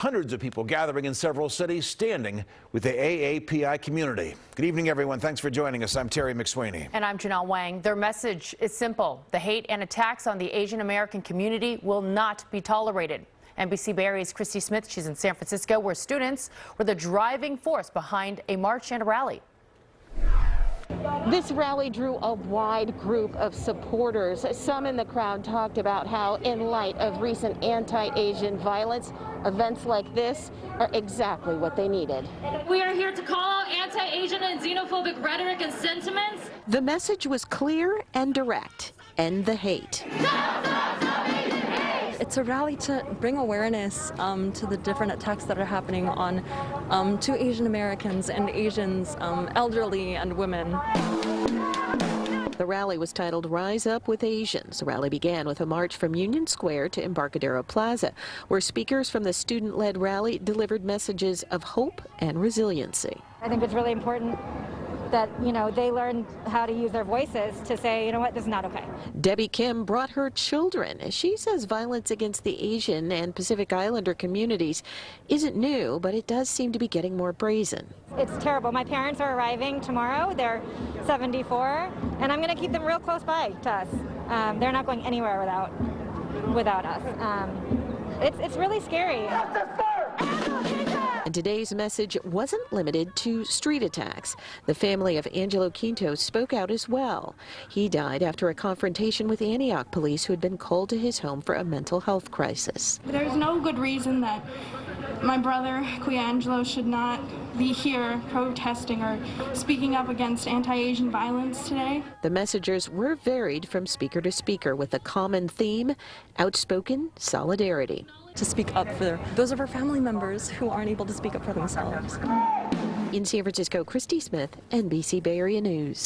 Hundreds of people gathering in several cities, standing with the AAPI community. Good evening, everyone. Thanks for joining us. I'm Terry McSweeney. And I'm Janelle Wang. Their message is simple. The hate and attacks on the Asian American community will not be tolerated. NBC Bay Area's Christie Smith, she's in San Francisco, where students were the driving force behind a march and a rally. This rally drew a wide group of supporters. Some in the crowd talked about how, in light of recent anti-Asian violence, events like this are exactly what they needed. We are here to call out anti-Asian and xenophobic rhetoric and sentiments. The message was clear and direct. End the hate. It's a rally to bring awareness to the different attacks that are happening on to Asian Americans and Asians, elderly and women. The rally was titled Rise Up with Asians. The rally began with a march from Union Square to Embarcadero Plaza, where speakers from the student-led rally delivered messages of hope and resiliency. I think it's really important that, they learn how to use their voices to say, you know what, this is not okay. Debbie Kim brought her children. She says violence against the Asian and Pacific Islander communities isn't new, but it does seem to be getting more brazen. It's terrible. My parents are arriving tomorrow. They're 74, and I'm going to keep them real close by to us. They're not going anywhere without us. It's really scary. And today's message wasn't limited to street attacks. The family of Angelo Quinto spoke out as well. He died after a confrontation with Antioch police who had been called to his home for a mental health crisis. There's no good reason that my brother, Angelo, should not be here protesting or speaking up against anti-Asian violence today. The messengers were varied from speaker to speaker with a common theme: outspoken solidarity. To speak up for those of our family members who aren't able to speak up for themselves. In San Francisco, Christie Smith, NBC Bay Area News.